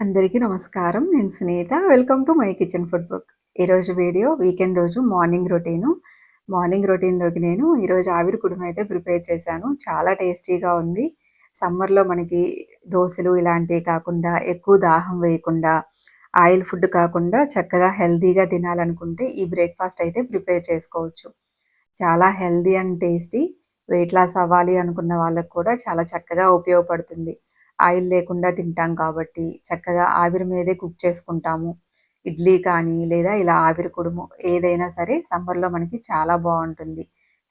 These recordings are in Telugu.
అందరికీ నమస్కారం. నేను Sunitha. Welcome to my kitchen food book. ఈరోజు వీడియో వీకెండ్ రోజు మార్నింగ్ రొటీను. మార్నింగ్ రొటీన్‌లోకి నేను ఈరోజు ఆవిరి కుడుము అయితే ప్రిపేర్ చేశాను. చాలా టేస్టీగా ఉంది. సమ్మర్‌లో మనకి దోసలు ఇలాంటివి కాకుండా, ఎక్కువ దాహం వేయకుండా, ఆయిల్ ఫుడ్ కాకుండా చక్కగా హెల్తీగా తినాలనుకుంటే ఈ బ్రేక్‌ఫాస్ట్ అయితే ప్రిపేర్ చేసుకోవచ్చు. చాలా healthy and tasty. Weight loss అవ్వాలి అనుకున్న వాళ్ళకి కూడా చాలా చక్కగా ఉపయోగపడుతుంది. ఆయిల్ లేకుండా తింటాం కాబట్టి చక్కగా ఆవిరి మీదే కుక్ చేసుకుంటాము. ఇడ్లీ కానీ లేదా ఇలా ఆవిరి కుడుము ఏదైనా సరే సమ్మర్‌లో మనకి చాలా బావుంటుంది.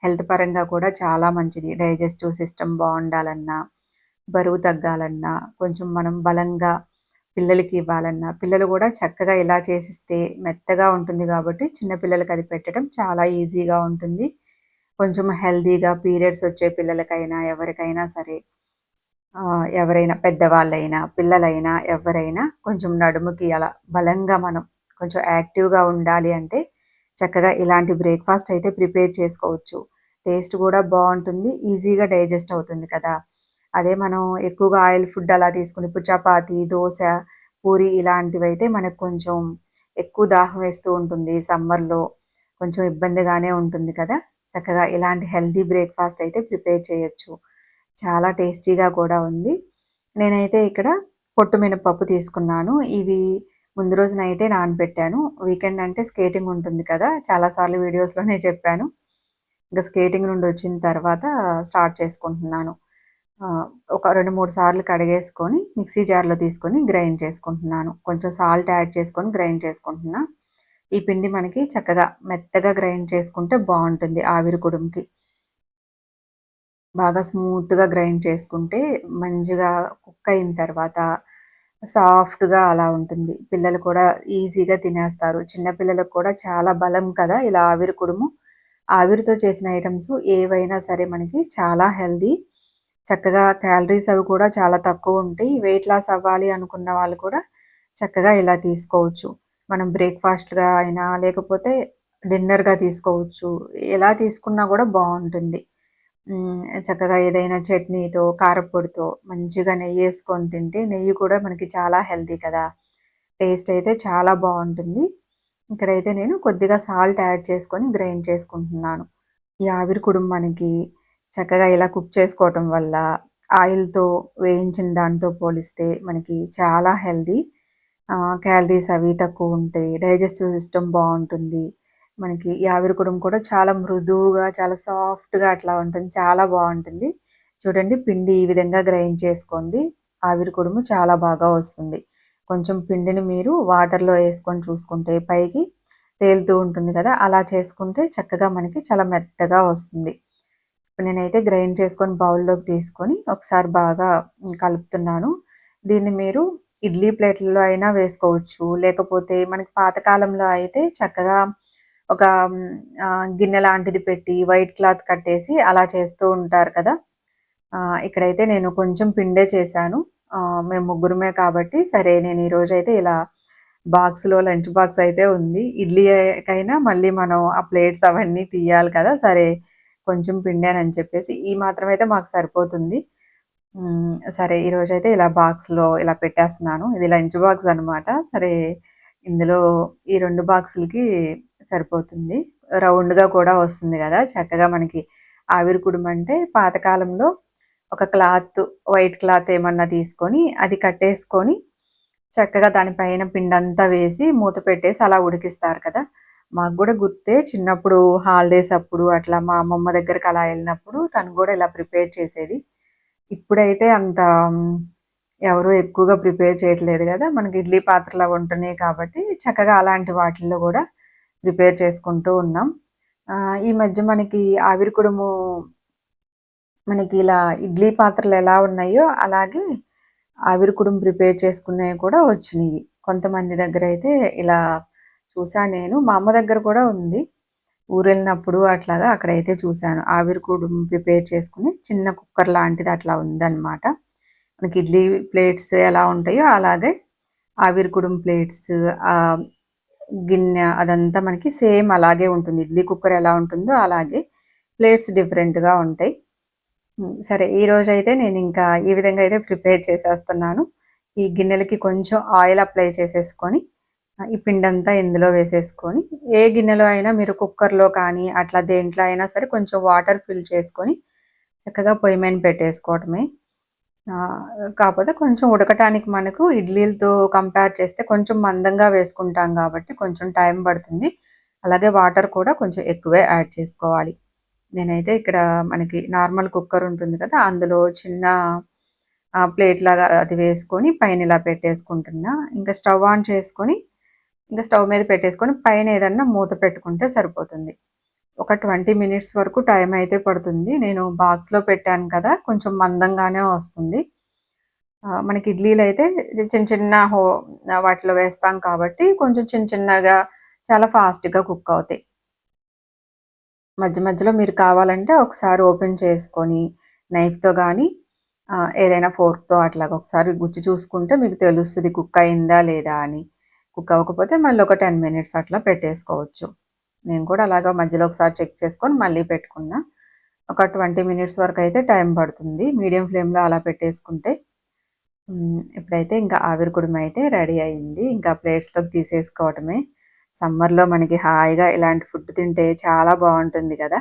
హెల్త్ పరంగా కూడా చాలా మంచిది. డైజెస్టివ్ సిస్టమ్ బావుండాలన్నా, బరువు తగ్గాలన్నా, కొంచెం మనం బలంగా పిల్లలకి ఇవ్వాలన్నా, పిల్లలు కూడా చక్కగా ఇలా చేసిస్తే మెత్తగా ఉంటుంది కాబట్టి చిన్న పిల్లలకి అది పెట్టడం చాలా ఈజీగా ఉంటుంది. కొంచెం హెల్తీగా పీరియడ్స్ వచ్చే పిల్లలకైనా ఎవరికైనా సరే ఎవరైనా పెద్దవాళ్ళైనా, పిల్లలైనా ఎవ్వరైనా కొంచెం నడుముకి అలా బలంగా మనం కొంచెం యాక్టివ్‌గా ఉండాలి అంటే చక్కగా ఇలాంటి బ్రేక్‌ఫాస్ట్ అయితే ప్రిపేర్ చేసుకోవచ్చు. టేస్ట్ కూడా బావుంటుంది. ఈజీగా డైజెస్ట్ అవుతుంది కదా! అదే మనం ఎక్కువగా ఆయిల్ ఫుడ్ అలా తీసుకుని ఇప్పుడు చపాతీ, దోస, పూరి ఇలాంటివైతే మనకు కొంచెం ఎక్కువ దాహం వేస్తూ ఉంటుంది. సమ్మర్‌లో కొంచెం ఇబ్బందిగానే ఉంటుంది కదా! చక్కగా ఇలాంటి హెల్తీ బ్రేక్‌ఫాస్ట్ అయితే ప్రిపేర్ చేయొచ్చు. చాలా టేస్టీగా కూడా ఉంది. నేనైతే ఇక్కడ పొట్టు మినపప్పు తీసుకున్నాను. ఇవి ముందు రోజు నైటే నానబెట్టాను. వీకెండ్ అంటే స్కేటింగ్ ఉంటుంది కదా! చాలా సార్లు వీడియోస్‌లోనే చెప్పాను. ఇంక స్కేటింగ్ నుండి వచ్చిన తర్వాత స్టార్ట్ చేసుకుంటున్నాను. ఒక 2, 3 సార్లు కడిగేసుకొని మిక్సీ జార్‌లో తీసుకొని గ్రైండ్ చేసుకుంటున్నాను. కొంచెం సాల్ట్ యాడ్ చేసుకొని గ్రైండ్ చేసుకుంటున్నా. ఈ పిండి మనకి చక్కగా మెత్తగా గ్రైండ్ చేసుకుంటే బావుంటుంది ఆవిరి కుడుముకి. బాగా స్మూత్‌గా గ్రైండ్ చేసుకుంటే మంచిగా కుక్ అయిన తర్వాత సాఫ్ట్‌గా అలా ఉంటుంది. పిల్లలు కూడా ఈజీగా తినేస్తారు. చిన్న పిల్లలకు కూడా చాలా బలం కదా! ఇలా ఆవిరి కుడుము. ఆవిరితో చేసిన ఐటెమ్స్ ఏవైనా సరే మనకి చాలా హెల్తీ. చక్కగా క్యాలరీస్ అవి కూడా చాలా తక్కువుంటాయి. వెయిట్ లాస్ అవ్వాలి అనుకున్న వాళ్ళు కూడా చక్కగా ఇలా తీసుకోవచ్చు. మనం బ్రేక్‌ఫాస్ట్‌గా అయినా లేకపోతే డిన్నర్‌గా తీసుకోవచ్చు. ఎలా తీసుకున్నా కూడా బావుంటుంది. చక్కగా ఏదైనా చట్నీతో, కారప్పొడితో మంచిగా నెయ్యేసుకొని తింటే నెయ్యి కూడా మనకి చాలా హెల్తీ కదా! టేస్ట్ అయితే చాలా బావుంటుంది. ఇక్కడైతే నేను కొద్దిగా సాల్ట్ యాడ్ చేసుకొని గ్రైండ్ చేసుకుంటున్నాను. ఈ ఆవిరి కుడుము మనకి చక్కగా ఇలా కుక్ చేసుకోవటం వల్ల ఆయిల్‌తో వేయించిన దాంతో పోలిస్తే మనకి చాలా హెల్తీ. క్యాలరీస్ అవి తక్కువుంటాయి. డైజెస్టివ్ సిస్టమ్ బావుంటుంది. మనకి ఈ ఆవిరి కుడుము కూడా చాలా మృదువుగా, చాలా సాఫ్ట్‌గా అట్లా ఉంటుంది. చాలా బావుంటుంది. చూడండి పిండి ఈ విధంగా గ్రైండ్ చేసుకోండి. ఆవిరి కుడుము చాలా బాగా వస్తుంది. కొంచెం పిండిని మీరు వాటర్‌లో ఏసుకొని చూసుకుంటే పైకి తేలుతూ ఉంటుంది కదా! అలా చేసుకుంటే చక్కగా మనకి చాలా మెత్తగా వస్తుంది. ఇప్పుడు నేనైతే గ్రైండ్ చేసుకొని బౌల్‌లోకి తీసుకొని ఒకసారి బాగా కలుపుతున్నాను. దీన్ని మీరు ఇడ్లీ ప్లేట్‌లలో అయినా వేసుకోవచ్చు. లేకపోతే మనకి పాతకాలంలో అయితే చక్కగా ఒక గిన్నె లాంటిది పెట్టి వైట్ క్లాత్ కట్టేసి అలా చేస్తూ ఉంటారు కదా! ఇక్కడైతే నేను కొంచెం పిండే చేశాను. మేము ముగ్గురమే కాబట్టి సరే నేను ఈరోజైతే ఇలా బాక్స్‌లో లంచ్ బాక్స్ అయితే ఉంది. ఇడ్లీకైనా మళ్ళీ మనం ఆ ప్లేట్స్ అవన్నీ తీయాలి కదా! సరే కొంచెం పిండానని చెప్పేసి ఈ మాత్రం అయితే మాకు సరిపోతుంది. సరే ఈరోజైతే ఇలా బాక్స్‌లో ఇలా పెట్టేస్తున్నాను. ఇది లంచ్ బాక్స్ అనమాట. సరే ఇందులో ఈ 2 బాక్సులకి సరిపోతుంది. రౌండ్‌గా కూడా వస్తుంది గదా! చక్కగా మనకి ఆవిరి కుడుమంటే పాతకాలంలో ఒక క్లాత్, వైట్ క్లాత్ ఏమన్నా తీసుకొని అది కట్టేసుకొని చక్కగా దాని పైన పిండంతా వేసి మూత పెట్టేసి అలా ఉడికిస్తారు కదా! మాకు గూడా గుర్తే చిన్నప్పుడు హాలిడేస్ అప్పుడు అట్లా మా అమ్మమ్మ దగ్గరికి అలా ఎళ్ళినప్పుడు తను గూడా ఇలా ప్రిపేర్ చేసేది. ఇప్పుడైతే అంత ఎవరు ఎక్కువగా ప్రిపేర్ చేయట్లేదు గదా! మనకి ఇడ్లీ పాత్రలు అవి ఉంటున్నాయి కాబట్టి చక్కగా అలాంటి వాటిల్లో గూడా ప్రిపేర్ చేసుకుంటూ ఉన్నాం. ఈ మధ్య మనకి ఆవిరి కుడుము మనకి ఇలా ఇడ్లీ పాత్రలు ఎలా ఉన్నాయో అలాగే ఆవిరి కుడుము ప్రిపేర్ చేసుకునేవి కూడా వచ్చినియి. కొంతమంది దగ్గరైతే ఇలా చూసా నేను. మా అమ్మ దగ్గర కూడా ఉంది. ఊరెళ్ళినప్పుడు అట్లాగా అక్కడైతే చూశాను. ఆవిరి కుడుము ప్రిపేర్ చేసుకుని చిన్న కుక్కర్ లాంటిది అట్లా ఉందన్నమాట. మనకి ఇడ్లీ ప్లేట్స్ ఎలా ఉంటాయో అలాగే ఆవిరి కుడుము ప్లేట్స్ ఆహ్, గిన్నె అదంతా మనకి సేమ్ అలాగే ఉంటుంది. ఇడ్లీ కుక్కర్ ఎలా ఉంటుందో అలాగే ప్లేట్స్ డిఫరెంట్‌గా ఉంటాయి. సరే ఈరోజైతే నేనింకా ఈ విధంగా అయితే ప్రిపేర్ చేసేస్తున్నాను. ఈ గిన్నెలకి కొంచెం ఆయిల్ అప్లై చేసేసుకొని ఈ పిండంతా ఇందులో వేసేసుకొని, ఏ గిన్నెలో అయినా మీరు కుక్కర్‌లో కానీ, అట్లా దేంట్లో అయినా సరే కొంచెం వాటర్ ఫిల్ చేసుకొని, చక్కగా పొయ్యి మీద పెట్టేసుకోవటమే. కాపోతే కొంచెం ఉడకటానికి మనకు ఇడ్లీలతో కంపేర్ చేస్తే కొంచెం మందంగా వేసుకుంటాం గాబట్టి, కొంచెం టైం పడుతుంది. అలాగే వాటర్ కూడా కొంచెం ఎక్కువే యాడ్ చేసుకోవాలి. నేనైతే ఇక్కడ మనకి నార్మల్ కుక్కర్ ఉంటుంది కదా! అందులో చిన్న ప్లేట్‌లాగా అది వేసుకొని పైన ఇలా పెట్టేసుకుంటున్నా. ఇంకా స్టవ్ ఆన్ చేసుకొని, ఇంక స్టవ్ మీద పెట్టేసుకొని పైన ఏదన్నా మూత పెట్టుకుంటే సరిపోతుంది. ఒక 20 మినిట్స్ వరకు టైం అయితే పడుతుంది. నేను బాక్స్‌లో పెట్టాను కదా! కొంచెం మందంగానే వస్తుంది. మనకి ఇడ్లీలైతే చిన్న చిన్న వాటిలో వేస్తాం కాబట్టి కొంచెం చిన్న చిన్నగా చాలా ఫాస్ట్‌గా కుక్ అవుతాయి. మధ్య మధ్యలో మీరు కావాలంటే ఒకసారి ఓపెన్ చేసుకొని నైఫ్‌తో గానీ ఏదైనా ఫోర్క్‌తో అట్లాగా ఒకసారి గుచ్చి చూసుకుంటే మీకు తెలుస్తది కుక్ అయిందా లేదా అని. కుక్ అవ్వకపోతే మళ్ళీ ఒక 10 మినిట్స్ అట్లా పెట్టేసుకోవచ్చు. నేను కూడా అలాగా మధ్యలో ఒకసారి చెక్ చేసుకొని మళ్ళీ పెట్టుకున్నా. ఒక 20 మినిట్స్ వరకయితే టైం పడుతుంది. మీడియం ఫ్లేమ్‌లో అలా పెట్టేసుకుంటే. ఇప్పుడైతే ఇంకా ఆవిరి కుడుమ అయితే రెడీ అయింది. ఇంకా ప్లేట్స్‌లోకి తీసేసుకోవటమే. సమ్మర్‌లో మనకి హాయిగా ఇలాంటి ఫుడ్ తింటే చాలా బావుంటుంది గదా!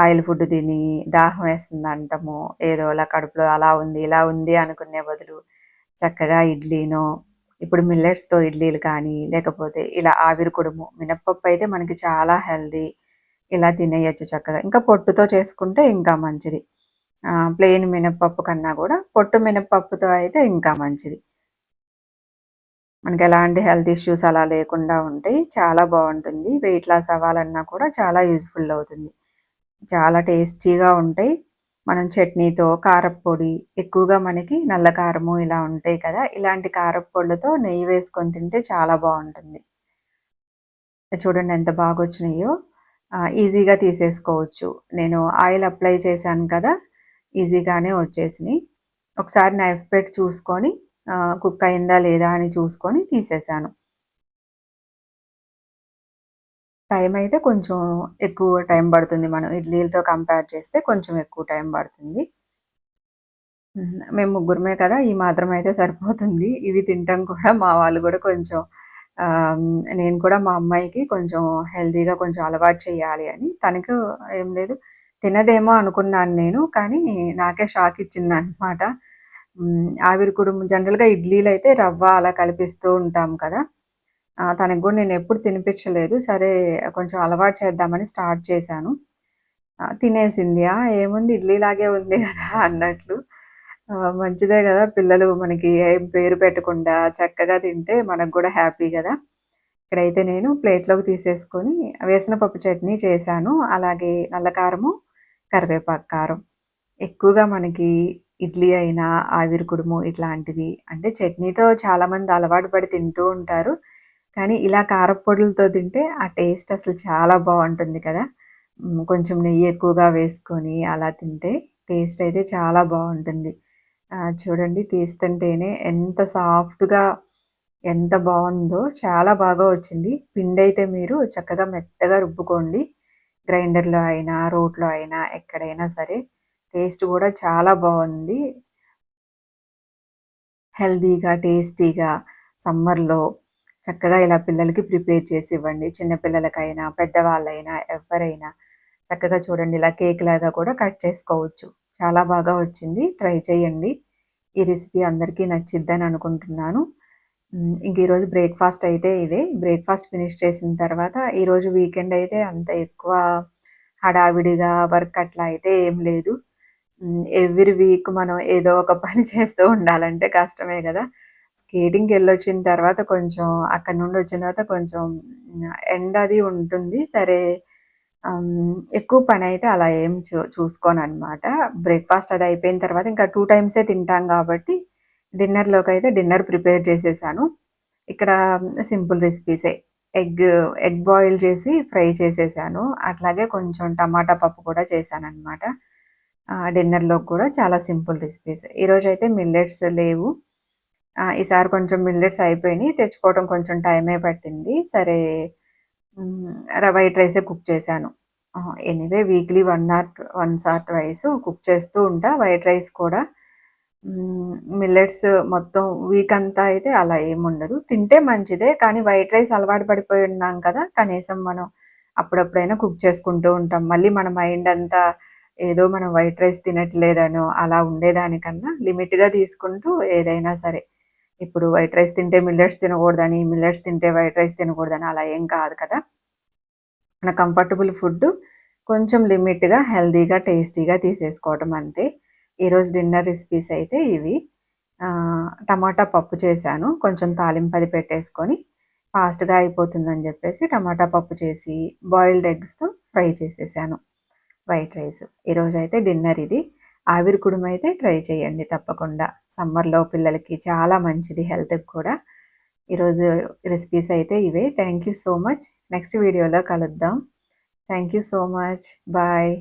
ఆయిల్ ఫుడ్ తిని దాహం వేస్తుందంటము, ఏదోలా కడుపులో అలా ఉంది, ఇలా ఉంది అనుకునే బదులు చక్కగా ఇడ్లీనో, ఇప్పుడు మిల్లెట్స్‌తో ఇడ్లీలు కానీ, లేకపోతే ఇలా ఆవిరి కుడుము, మినపప్పు అయితే మనకి చాలా హెల్తీ. ఇలా తినేయొచ్చు చక్కగా. ఇంకా పొట్టుతో చేసుకుంటే ఇంకా మంచిది. ప్లెయిన్ మినపప్పు కన్నా గూడా పొట్టు మినపప్పుతో అయితే ఇంకా మంచిది. మనకెలాంటి హెల్త్ ఇష్యూస్ అలా లేకుండా ఉంటాయి. చాలా బావుంటుంది. వెయిట్ లాస్ అవ్వాలన్నా కూడా చాలా యూజ్‌ఫుల్ అవుతుంది. చాలా టేస్టీగా ఉంటాయి. మనం చట్నీతో, కారప్పొడి ఎక్కువగా మనకి నల్ల కారము ఇలా ఉంటాయి కదా! ఇలాంటి కారప్పొడులతో నెయ్యి వేసుకొని తింటే చాలా బావుంటుంది. చూడండి ఎంత బాగొచ్చినాయో. ఈజీగా తీసేసుకోవచ్చు. నేను ఆయిల్ అప్లై చేశాను కదా! ఈజీగానే వచ్చేసినియి. ఒకసారి నైఫ్ పెట్టి చూసుకొని కుక్ అయిందా లేదా అని చూసుకొని తీసేశాను. టైం అయితే కొంచెం ఎక్కువ టైం పడుతుంది. మనం ఇడ్లీలతో కంపేర్ చేస్తే కొంచెం ఎక్కువ టైం పడుతుంది. మేము ముగ్గురమే కదా! ఈ మాత్రం అయితే సరిపోతుంది. ఇవి తింటాం కూడా మా వాళ్ళు గూడా కొంచెం నేను కూడా మా అమ్మాయికి కొంచెం హెల్తీగా కొంచెం అలవాటు చేయాలి అని. తనకు ఏం లేదు తినదేమో అనుకున్నాను నేను. కానీ నాకే షాక్ ఇచ్చిందనమాట. ఆవిరి కుడుము జనరల్‌గా ఇడ్లీలైతే రవ్వ అలా కలిపిస్తూ ఉంటాం కదా! తనకి గూడా నేనెప్పుడు తినిపించలేదు. సరే కొంచెం అలవాటు చేద్దామని స్టార్ట్ చేశాను. తినేసింది. ఏముంది ఇడ్లీలాగే ఉంది గదా! అన్నట్లు. మంచిదే గదా! పిల్లలు మనకి ఏం పేరు పెట్టకుండా చక్కగా తింటే మనకు గూడా హ్యాపీ గదా! ఇక్కడైతే నేను ప్లేట్‌లోకి తీసేసుకొని వేసిన పప్పు చట్నీ చేశాను. అలాగే నల్ల కారము, కరివేపాకు కారం. ఎక్కువగా మనకి ఇడ్లీ అయినా, ఆవిరి కుడుము ఇట్లాంటివి అంటే చట్నీతో చాలామంది అలవాటు పడి తింటూ ఉంటారు. కానీ ఇలా కారప్పొడులతో తింటే ఆ టేస్ట్ అసలు చాలా బావుంటుంది కదా! కొంచెం నెయ్యి ఎక్కువగా వేసుకొని అలా తింటే టేస్ట్ అయితే చాలా బావుంటుంది. చూడండి తీస్తుంటేనే ఎంత సాఫ్ట్‌గా ఎంత బావుందో చాలా బాగా వచ్చింది. పిండైతే మీరు చక్కగా మెత్తగా రుబ్బుకోండి. గ్రైండర్‌లో అయినా, రోట్లో అయినా ఎక్కడైనా సరే. టేస్ట్ గూడా చాలా బావుంది. హెల్తీగా, టేస్టీగా సమ్మర్‌లో చక్కగా ఇలా పిల్లలకి ప్రిపేర్ చేసి ఇవ్వండి. చిన్న పిల్లలకైనా, పెద్దవాళ్ళైనా ఎవ్వరైనా చక్కగా చూడండి ఇలా కేక్‌లాగా కూడా కట్ చేసుకోవచ్చు. చాలా బాగా వచ్చింది. ట్రై చేయండి. ఈ రెసిపీ అందరికీ నచ్చిద్దని అనుకుంటున్నాను. ఇంక ఈరోజు బ్రేక్‌ఫాస్ట్ అయితే ఇదే. బ్రేక్‌ఫాస్ట్ ఫినిష్ చేసిన తర్వాత ఈరోజు వీకెండ్ అయితే అంత ఎక్కువ హడావిడిగా వర్క్ అట్లా అయితే ఏం లేదు. ఎవ్రీ వీక్ మనం ఏదో ఒక పని చేస్తూ ఉండాలంటే కష్టమే గదా! స్కేటింగ్‌కెళ్ళొచ్చిన తర్వాత కొంచెం అక్కడి నుండొచ్చిన తర్వాత కొంచెం ఎండ అది ఉంటుంది. సరే ఎక్కువ పనైతే అలా ఏం చూసుకోననమాట. బ్రేక్‌ఫాస్ట్ అది అయిపోయిన తర్వాత ఇంకా 2 టైమ్సే తింటాం గాబట్టి డిన్నర్‌లోకైతే డిన్నర్ ప్రిపేర్ చేసేసాను. ఇక్కడ సింపుల్ రెసిపీసే. ఎగ్ ఎగ్ బాయిల్ చేసి ఫ్రై చేసేసాను. అట్లాగే కొంచెం టమాటా పప్పు కూడా చేశాననమాట. డిన్నర్‌లోకి కూడా చాలా సింపుల్ రెసిపీస్. ఈరోజైతే మిల్లెట్స్ లేవు. ఈసారి కొంచెం మిల్లెట్స్ అయిపోయినియి. తెచ్చుకోవడం కొంచెం టైమే పట్టింది. సరే వైట్ రైసే కుక్ చేశాను. Anyway weekly once or twice cook చేస్తూ ఉంటా వైట్ రైస్ కూడా. మిల్లెట్స్ మొత్తం వీక్ అంతా అయితే అలా ఏముండదు. తింటే మంచిదే. కానీ వైట్ రైస్ అలవాటు పడిపోయి ఉన్నాం కదా! కనీసం మనం అప్పుడప్పుడైనా కుక్ చేసుకుంటూ ఉంటాం. మళ్ళీ మన మైండ్ అంతా ఏదో మనం వైట్ రైస్ తినట్లేదనో అలా ఉండేదానికన్నా లిమిట్‌గా తీసుకుంటూ ఏదైనా సరే. ఇప్పుడు వైట్ రైస్ తింటే మిల్లెట్స్ తినకూడదని, మిల్లెట్స్ తింటే వైట్ రైస్ తినకూడదని అలా ఏం కాదు కదా! మన కంఫర్టబుల్ ఫుడ్డు కొంచెం లిమిట్‌గా, హెల్తీగా, టేస్టీగా తీసేసుకోవటం అంతే. ఈరోజు డిన్నర్ రెసిపీస్ అయితే ఇవి. టమాటా పప్పు చేశాను. కొంచెం తాలింపది పెట్టేసుకొని ఫాస్ట్‌గా అయిపోతుందని జెప్పేసి టమాటా పప్పు చేసి, బాయిల్డ్ ఎగ్స్‌తో ఫ్రై చేసేసాను వైట్ రైస్. ఈరోజైతే డిన్నర్ ఇది. ఆవిరి కుడుమయితే ట్రై చేయండి తప్పకుండా. సమ్మర్‌లో పిల్లలకి చాలా మంచిది హెల్త్‌కి కూడా. ఈరోజు రెసిపీస్ అయితే ఇవే. Thank you so much. Next వీడియోలో కలుద్దాం. Thank you so much. Bye.